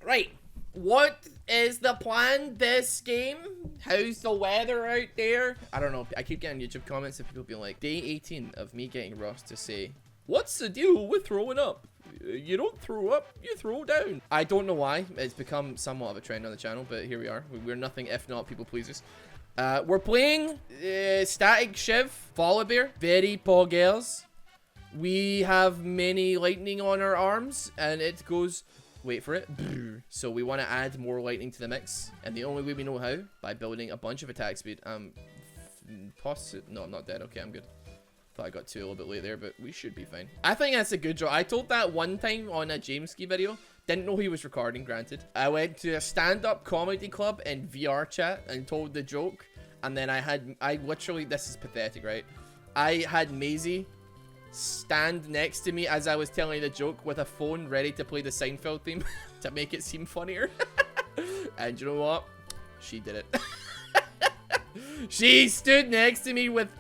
Right. What is the plan this game? How's the weather out there? I don't know. I keep getting YouTube comments of people being like, day 18 of me getting Ross to say, what's the deal with throwing up? You don't throw up, you throw down. I don't know why. It's become somewhat of a trend on the channel, but here we are. We're nothing if not people pleasers. We're playing Statikk, Shiv, Volibear, very poggers. We have many lightning on our arms, and it goes... Wait for it. So we want to add more lightning to the mix, and the only way we know how, by building a bunch of attack speed. No, I'm not dead. Okay, I'm good. Thought I got to a little bit late there, but we should be fine. I think that's a good job. I told that one time on a Jameski video. Didn't know he was recording, granted. I went to a stand-up comedy club in VR chat and told the joke, and then I literally, this is pathetic, right? I had Maisie stand next to me as I was telling the joke with a phone ready to play the Seinfeld theme to make it seem funnier. And you know what? She did it. She stood next to me with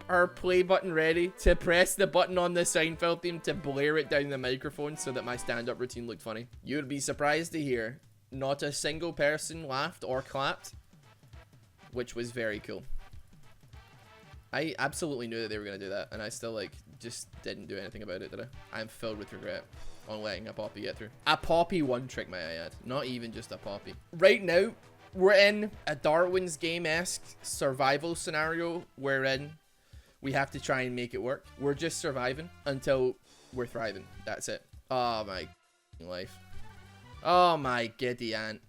her play button ready to press the button on the Seinfeld theme to blare it down the microphone so that my stand-up routine looked funny. You'd be surprised to hear not a single person laughed or clapped, which was very cool. I absolutely knew that they were going to do that, and I still, like, just didn't do anything about it, did I? I'm filled with regret on letting a poppy get through. A poppy one trick, may I add. Not even just a poppy. Right now, we're in a Darwin's Game-esque survival scenario wherein we have to try and make it work. We're just surviving until we're thriving. That's it. Oh, my life. Oh, my giddy aunt.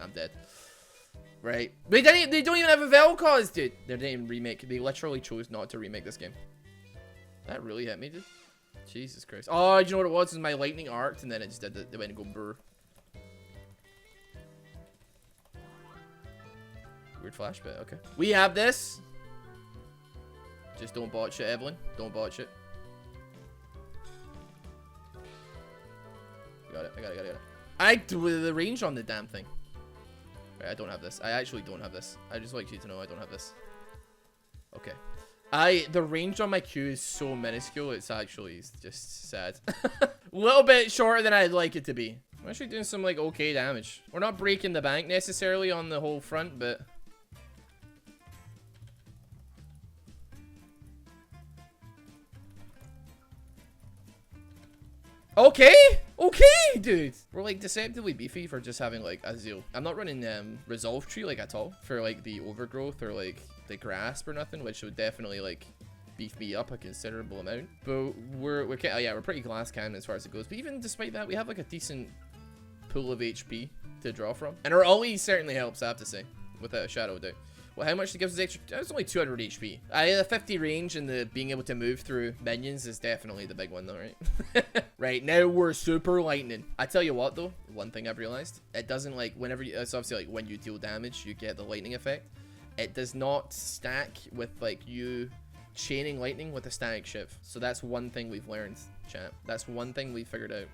I'm dead. Right. They don't even have a Vel'Koz, dude. They didn't even remake. They literally chose not to remake this game. That really hit me, dude. Jesus Christ. Oh, do you know what it was? It was my lightning arced, and then it just did it. They went and go brrr. Weird flash bit. Okay. We have this. Just don't botch it, Evelyn. Don't botch it. Got it. I got it. I do the range on the damn thing. Right, I don't have this. I actually don't have this. I just like you to know I don't have this. Okay. The range on my Q is so minuscule, it's actually just sad. A little bit shorter than I'd like it to be. I'm actually doing some, like, okay damage. We're not breaking the bank necessarily on the whole front, but... Okay, dude. We're like deceptively beefy for just having like a zeal. I'm not running resolve tree like at all for like the overgrowth or like the grasp or nothing, which would definitely like beef me up a considerable amount. But we're pretty glass cannon as far as it goes. But even despite that, we have like a decent pool of HP to draw from, and our ulti certainly helps, I have to say, without a shadow of doubt. Well, how much it gives us extra? It's only 200 HP. The 50 range and the being able to move through minions is definitely the big one though, right? Right, now we're super lightning. I tell you what though, one thing I've realized, it doesn't like, whenever you, it's obviously like when you deal damage, you get the lightning effect. It does not stack with like you chaining lightning with a static shiv. So that's one thing we've learned, chat. That's one thing we figured out.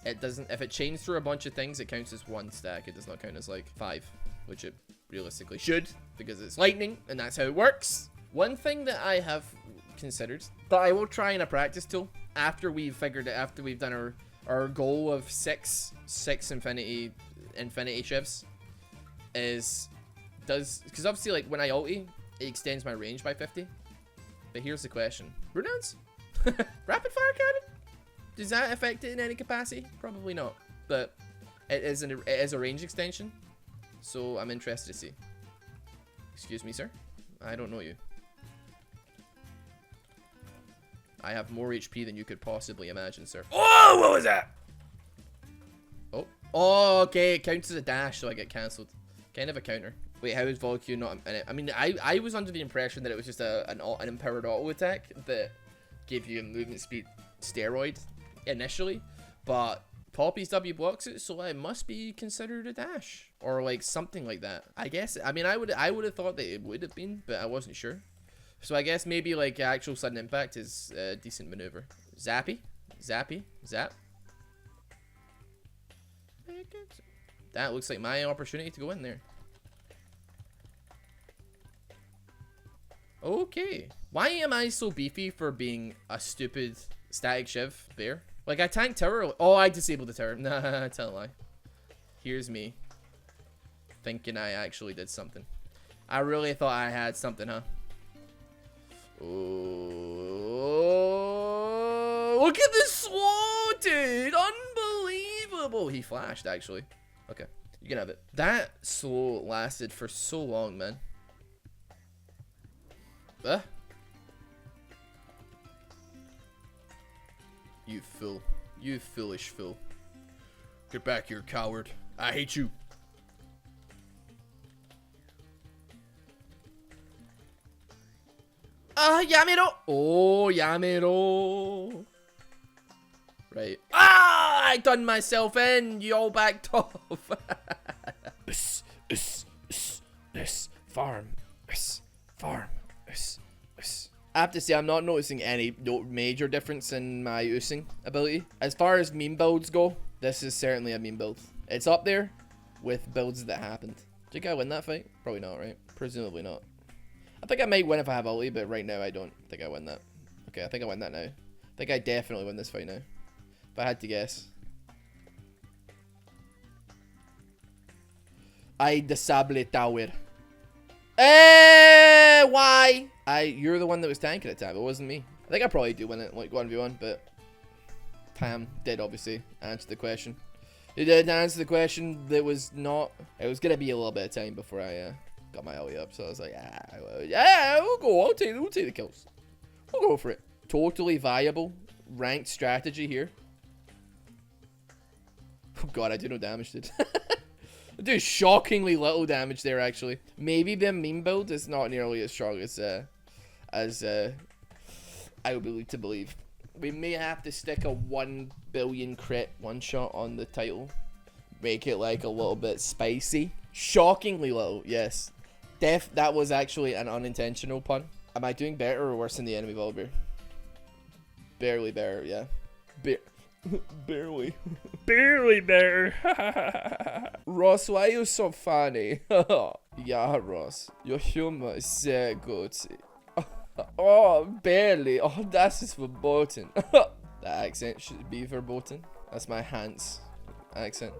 It doesn't, if it chains through a bunch of things, it counts as one stack. It does not count as like 5, which it realistically should, because it's lightning and that's how it works. One thing that I have considered, but I will try in a practice tool after we've figured it, after we've done our goal of six infinity shivs, is because obviously like when I ulti, it extends my range by 50. But here's the question: runedowns, rapid fire cannon, does that affect it in any capacity? Probably not, but it is a range extension. So I'm interested to see. Excuse me, sir. I don't know you. I have more HP than you could possibly imagine, sir. Oh, what was that? Oh. Oh, okay. It counts as a dash, so I get cancelled. Kind of a counter. Wait, how is Volq not in it? I mean, I was under the impression that it was just an empowered auto attack that gave you a movement speed steroid initially, but Poppy's W blocks it, so it must be considered a dash or like something like that. I guess. I mean, I would have thought that it would have been, but I wasn't sure. So I guess maybe like actual sudden impact is a decent maneuver. Zappy, zap. That looks like my opportunity to go in there. Okay. Why am I so beefy for being a stupid Statikk Shiv bear? Like, I tanked tower. Oh, I disabled the tower. Nah, tell a lie. Here's me. Thinking I actually did something. I really thought I had something, huh? Oh, look at this slow, dude. Unbelievable. He flashed, actually. Okay, you can have it. That slow lasted for so long, man. You fool. You foolish fool. Get back here, coward. I hate you. Yamero. Oh, Yamero. Right. Ah, I done myself in. You all backed off. Farm. Farm. I have to say, I'm not noticing any major difference in my oosing ability. As far as meme builds go, this is certainly a meme build. It's up there with builds that happened. Think I win that fight? Probably not, right? Presumably not. I think I might win if I have ulti, but right now I don't think I win that. Okay, I think I win that now. I think I definitely win this fight now. If I had to guess. I disable tower. Why? You're the one that was tanking at the time. It wasn't me. I think I probably do win it, like 1v1, but Tam did obviously answer the question. He did answer the question. That was not. It was gonna be a little bit of time before I got my ulti up, so I was like, yeah, we'll go. We'll take the kills. We'll go for it. Totally viable ranked strategy here. Oh god, I do no damage, dude. I do shockingly little damage there, actually. Maybe the meme build is not nearly as strong as I would be led to believe. We may have to stick a 1 billion crit one shot on the title. Make it like a little bit spicy. Shockingly little, yes. That was actually an unintentional pun. Am I doing better or worse than the enemy Volibear? Barely better, yeah. Barely. Barely better. Ross, why are you so funny? Yeah, Ross. Your humor is so good. Oh, barely. Oh, das ist verboten. The accent should be verboten. That's my Hans accent.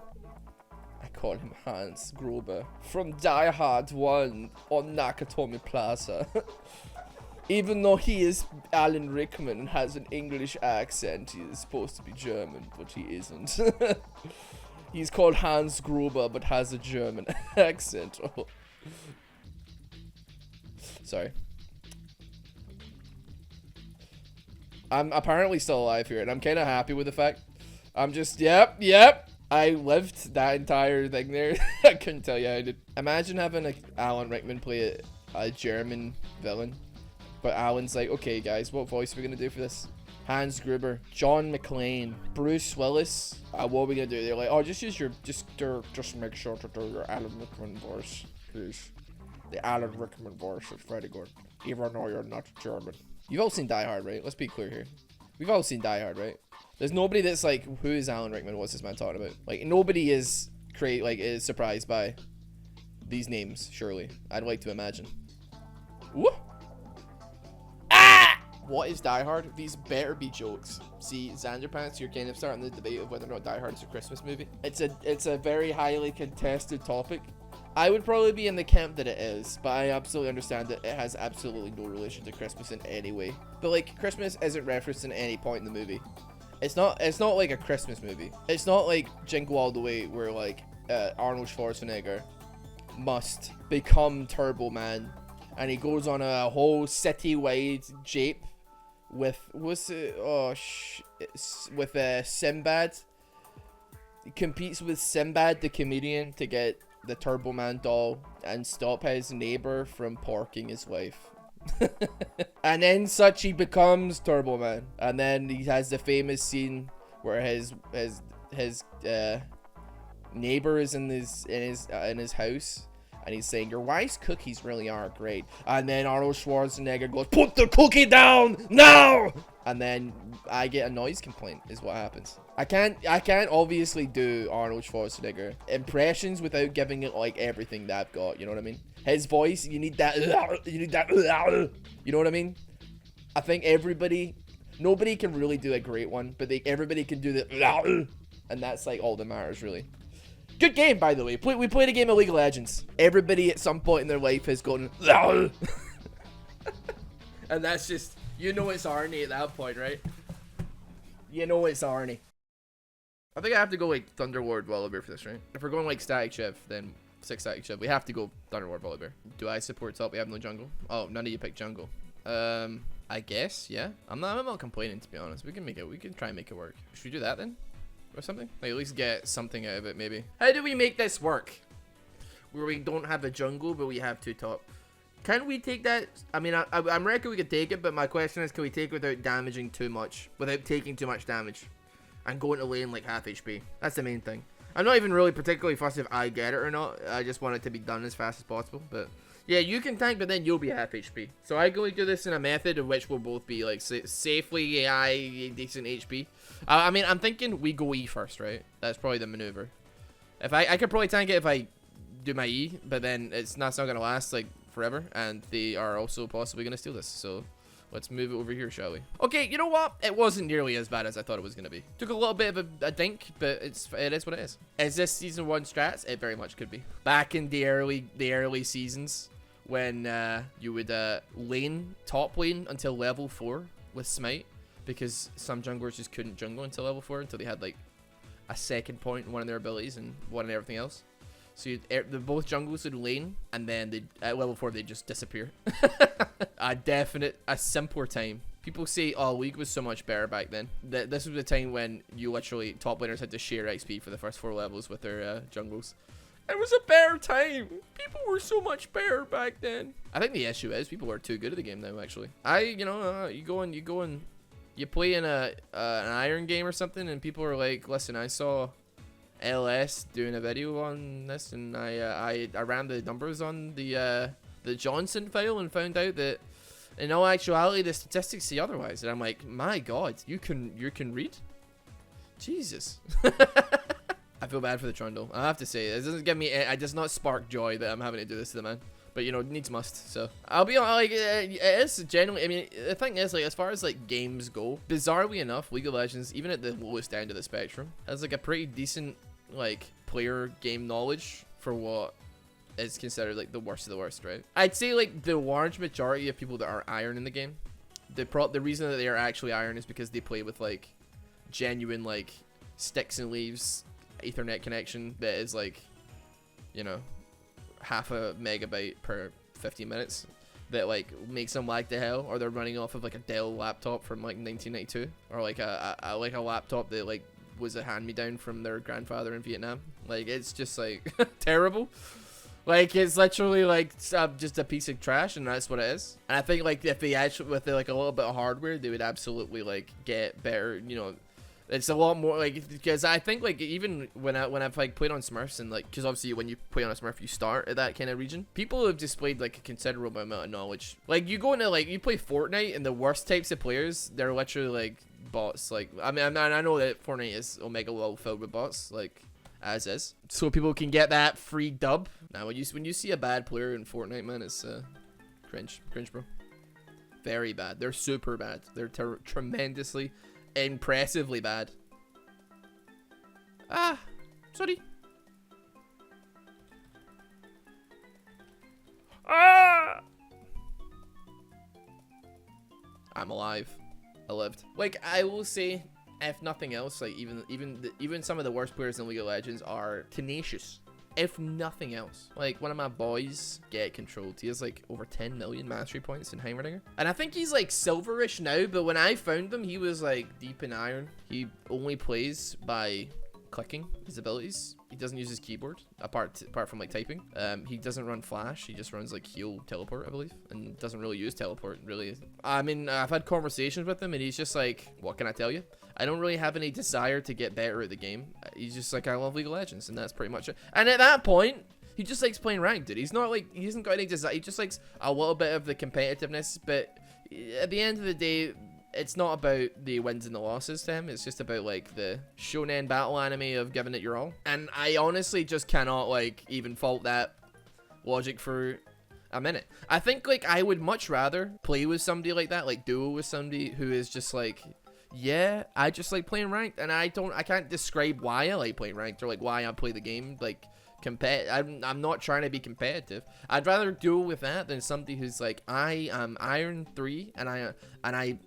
I call him Hans Gruber from Die Hard 1 on Nakatomi Plaza. Even though he is Alan Rickman and has an English accent, he is supposed to be German, but he isn't. He's called Hans Gruber, but has a German accent. Oh. Sorry. I'm apparently still alive here, and I'm kind of happy with the fact. I'm just, yep. I lived that entire thing there. I couldn't tell you how I did. Imagine having Alan Rickman play a German villain. But Alan's like, okay, guys, what voice are we going to do for this? Hans Gruber, John McClane, Bruce Willis. What are we going to do? They're like, oh, just use your, just make sure to do your Alan Rickman voice, please. The Alan Rickman voice is very good, even though you're not German. You've all seen Die Hard, right? Let's be clear here. We've all seen Die Hard, right? There's nobody that's like, who is Alan Rickman? What's this man talking about? Like, nobody is is surprised by these names, surely. I'd like to imagine. Woo! Ah! What is Die Hard? These better be jokes. See, Xanderpants, you're kind of starting the debate of whether or not Die Hard is a Christmas movie. It's a very highly contested topic. I would probably be in the camp that it is, but I absolutely understand that it has absolutely no relation to Christmas in any way. But like, Christmas isn't referenced in any point in the movie. It's not like a Christmas movie. It's not like Jingle All the Way, where like Arnold Schwarzenegger must become Turbo Man, and he goes on a whole city-wide jape with Sinbad. He competes with Sinbad the comedian to get the Turbo Man doll and stop his neighbor from porking his wife. And then he becomes Turbo Man, and then he has the famous scene where his neighbor is in his house, and he's saying, your wife's cookies really are great, and then Arnold Schwarzenegger goes, put the cookie down now, and then I get a noise complaint is what happens. I can't obviously do Arnold Schwarzenegger impressions without giving it like everything that I've got, you know what I mean? His voice, you need that, you know what I mean? I think everybody Nobody can really do a great one, but everybody can do the and that's like all that matters, really. Good game, by the way. We played a game of League of Legends. Everybody at some point in their life has gone and that's just, you know, it's Arnie at that point, right? You know it's Arnie. I think I have to go like Thunderlord Volibear for this, right? If we're going like Statikk Shiv, then 6 Statikk Shiv. We have to go Thunderlord Volibear. Do I support top? We have no jungle. Oh, none of you pick jungle. I guess, yeah. I'm not complaining, to be honest. We can try and make it work. Should we do that then? Or something? Like, at least get something out of it, maybe. How do we make this work? Where we don't have a jungle, but we have 2 top. Can we take that? I mean, I'm reckon we could take it, but my question is, can we take it without damaging too much? Without taking too much damage? And going to lane like half HP. That's the main thing. I'm not even really particularly fussed if I get it or not. I just want it to be done as fast as possible. But yeah, you can tank, but then you'll be half HP. So I go do this in a method of which we'll both be like safely AI, decent HP. I mean, I'm thinking we go E first, right? That's probably the maneuver. If I could probably tank it if I do my E, but then it's not gonna last like forever, and they are also possibly gonna steal this. So let's move it over here, shall we? Okay, you know what? It wasn't nearly as bad as I thought it was gonna be. Took a little bit of a dink, but it is what it is. Is this season 1 strats? It very much could be. Back in the early seasons, when you would top lane until level 4 with smite, because some junglers just couldn't jungle until level 4 until they had like a second point in one of their abilities and one in everything else. So both jungles would lane, and then at level 4 they'd just disappear. A simpler time. People say, oh, League was so much better back then. This was the time when you literally, top laners had to share XP for the first 4 levels with their jungles. It was a better time. People were so much better back then. I think the issue is people are too good at the game now, actually. You play in an iron game or something, and people are like, listen, I saw LS doing a video on this, and I ran the numbers on the Johnson file and found out that in all actuality the statistics say otherwise. And I'm like, my God, you can read? Jesus. I feel bad for the Trundle. I have to say, it doesn't give me, it does not spark joy that I'm having to do this to the man. But you know, needs must. So I'll be honest, like, it is generally. I mean, the thing is, like, as far as like games go, bizarrely enough, League of Legends, even at the lowest end of the spectrum, has like a pretty decent like player game knowledge for what is considered like the worst of the worst, right? I'd say like the large majority of people that are iron in the game, the reason that they are actually iron is because they play with like genuine like sticks and leaves Ethernet connection that is like, you know, half a megabyte per 50 minutes that like makes them lag to hell, or they're running off of like a Dell laptop from like 1992, or like a laptop that like was a hand-me-down from their grandfather in Vietnam. Like, it's just like terrible. Like, it's literally like just a piece of trash, and that's what it is. And I think like if they actually with like a little bit of hardware, they would absolutely like get better, you know. It's a lot more like, because I think like even when I've like played on Smurfs, and like, because obviously when you play on a Smurf you start at that kind of region, people have displayed like a considerable amount of knowledge. Like, you go into like, you play Fortnite, and the worst types of players, they're literally like bots. Like, I mean, I know that Fortnite is omega level filled with bots, like as is, so people can get that free dub. Now when you see a bad player in Fortnite, man, it's cringe, bro. Very bad. They're super bad. They're tremendously, impressively bad. Sorry. I'm alive. I lived. Like, I will say, if nothing else, like even some of the worst players in League of Legends are tenacious. If nothing else, like one of my boys, Get Controlled, he has like over 10 million mastery points in Heimerdinger, and I think he's like silverish now, but when I found him, he was like deep in iron. He only plays by clicking his abilities. He doesn't use his keyboard apart from like typing. He doesn't run flash. He just runs like heal teleport, I believe, and doesn't really use teleport really. I mean, I've had conversations with him, and he's just like, what can I tell you? I don't really have any desire to get better at the game. He's just like, I love League of Legends, and that's pretty much it. And at that point, he just likes playing ranked, dude. He's not like, he hasn't got any desire. He just likes a little bit of the competitiveness, but at the end of the day, it's not about the wins and the losses to him. It's just about like the shonen battle anime of giving it your all. And I honestly just cannot like even fault that logic for I'm in it. I think like I would much rather play with somebody like that, like duo with somebody who is just like, yeah, I just like playing ranked, and I can't describe why I like playing ranked or like why I play the game like I'm not trying to be competitive. I'd rather duo with that than somebody who's like, I am Iron 3 and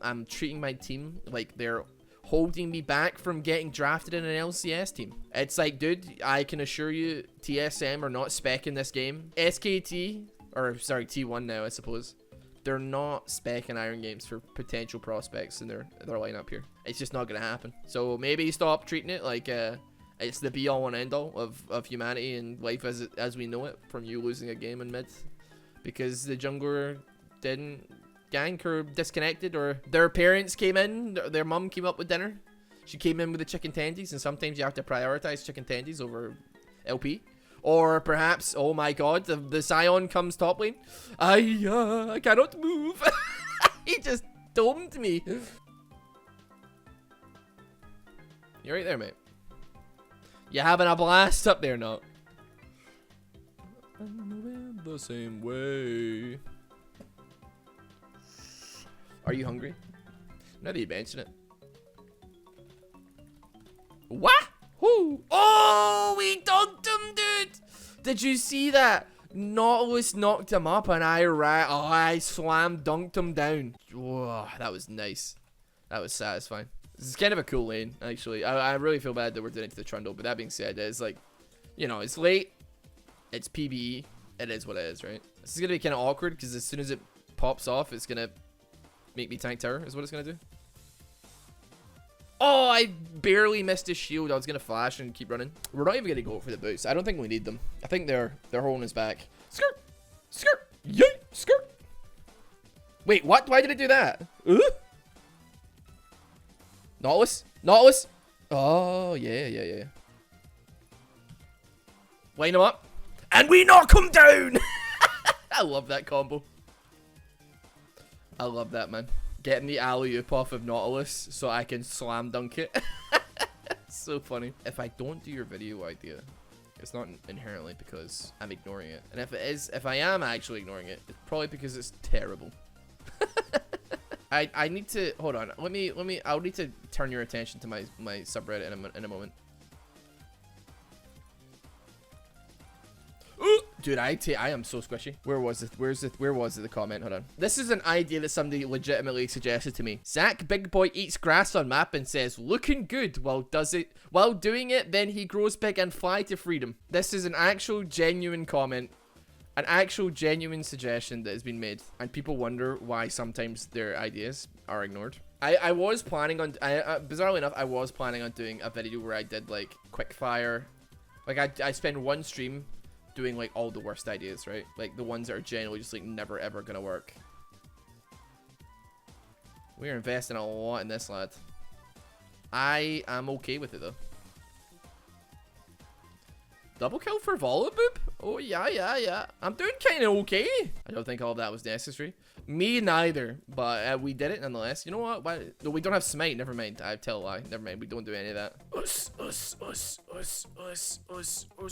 I'm treating my team like they're holding me back from getting drafted in an LCS team. It's like, dude, I can assure you TSM are not specking this game. SKT, or sorry, T1 now I suppose, they're not specking Iron Games for potential prospects in their lineup here. It's just not gonna happen. So maybe stop treating it like it's the be-all and end-all of humanity and life as we know it, from you losing a game in mid because the jungler didn't gank or disconnected, or their parents came in, their mum came up with dinner. She came in with the chicken tendies, and sometimes you have to prioritize chicken tendies over LP. Or perhaps, oh my god, the Scion comes top lane. I cannot move. He just domed me. You're right there, mate. You having a blast up there, not? I'm moving the same way. Are you hungry? Now that you mention it. What? Who? Oh, we dunked him, dude. Did you see that? Nautilus knocked him up and I slam dunked him down. Whoa, that was nice. That was satisfying. This is kind of a cool lane, actually. I really feel bad that we're doing it to the Trundle, but that being said, it's like, you know, it's late. It's PBE. It is what it is, right? This is going to be kind of awkward because as soon as it pops off, it's going to make me tank tower, is what it's going to do. Oh, I barely missed his shield. I was going to flash and keep running. We're not even going to go for the boots. I don't think we need them. I think they're holding us back. Skirt! Skirt! Yay! Skirt! Wait, what? Why did it do that? Nautilus? Nautilus? Oh, yeah. Line him up. And we knock him down! I love that combo. I love that, man. Getting the alley-oop off of Nautilus so I can slam dunk it. So funny. If I don't do your video idea, it's not inherently because I'm ignoring it. And if I am actually ignoring it, it's probably because it's terrible. I need to, hold on. I'll need to turn your attention to my subreddit in a moment. Dude, I am so squishy. Where was it? Where was it? The comment? Hold on. This is an idea that somebody legitimately suggested to me. Zach Big Boy eats grass on map and says, "Looking good," while doing it, then he grows big and fly to freedom. This is an actual genuine comment. An actual genuine suggestion that has been made, and people wonder why sometimes their ideas are ignored. I was planning on, bizarrely enough, I was planning on doing a video where I did like quick fire. Like I spend one stream doing like all the worst ideas, right? Like the ones that are generally just like never ever gonna work. We're investing a lot in this, lad. I am okay with it though. Double kill for Volibear? Oh, yeah. I'm doing kind of okay. I don't think all of that was necessary. Me neither, but we did it nonetheless. You know what? Why? No, we don't have smite. Never mind. I tell a lie. Never mind. We don't do any of that. Us.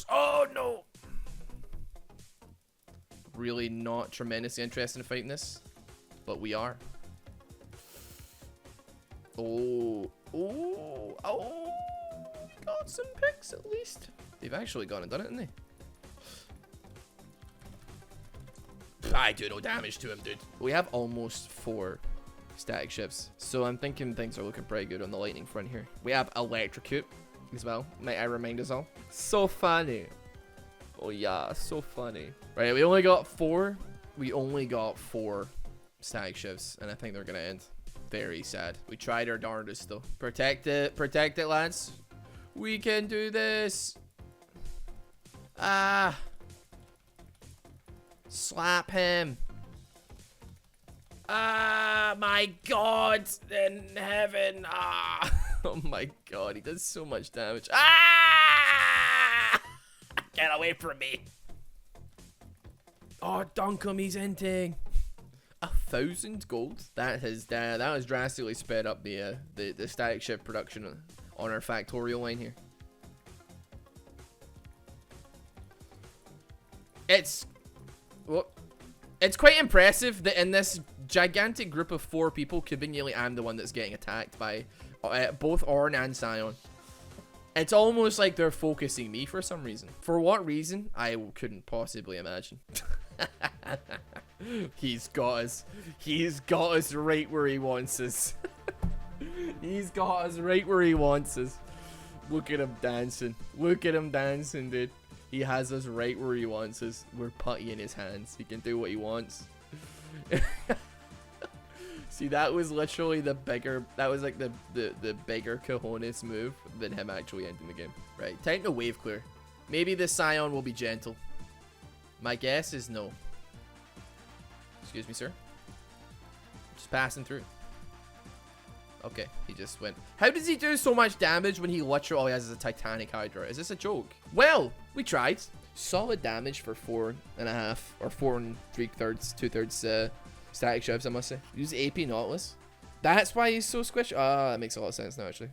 Oh, no. Really not tremendously interested in fighting this, but we are. Oh. Got some picks at least. They've actually gone and done it, haven't they? I do no damage to him, dude. We have almost 4 static shifts, so I'm thinking things are looking pretty good on the lightning front here. We have electrocute as well, might I remind us all. So funny. Oh yeah, so funny. Right, we only got 4 static shifts, and I think they're gonna end. Very sad. We tried our darndest though. Protect it, lads. We can do this. Slap him. My god in heaven. Oh my god, he does so much damage. Get away from me. Oh, dunk him, he's ending. 1,000 gold. That has drastically sped up the static shift production on our factorial line here. It's... Whoop. It's quite impressive that in this gigantic group of 4 people, conveniently I'm the one that's getting attacked by both Ornn and Scion. It's almost like they're focusing me for some reason. For what reason? I couldn't possibly imagine. He's got us. He's got us right where he wants us. He's got us right where he wants us. Look at him dancing. Look at him dancing, dude. He has us right where he wants us. We're putty in his hands. He can do what he wants. See, that was literally the bigger, that was like the bigger cojones move than him actually ending the game. Right, time to wave clear. Maybe the Scion will be gentle. My guess is no. Excuse me, sir. Just passing through. Okay, he just went. How does he do so much damage when he literally all he has is a Titanic Hydra? Is this a joke? Well, we tried. Solid damage for 4.5 or 4 3/3, 2/3 static shivs, I must say. Use AP Nautilus. That's why he's so squishy. Ah, that makes a lot of sense now, actually.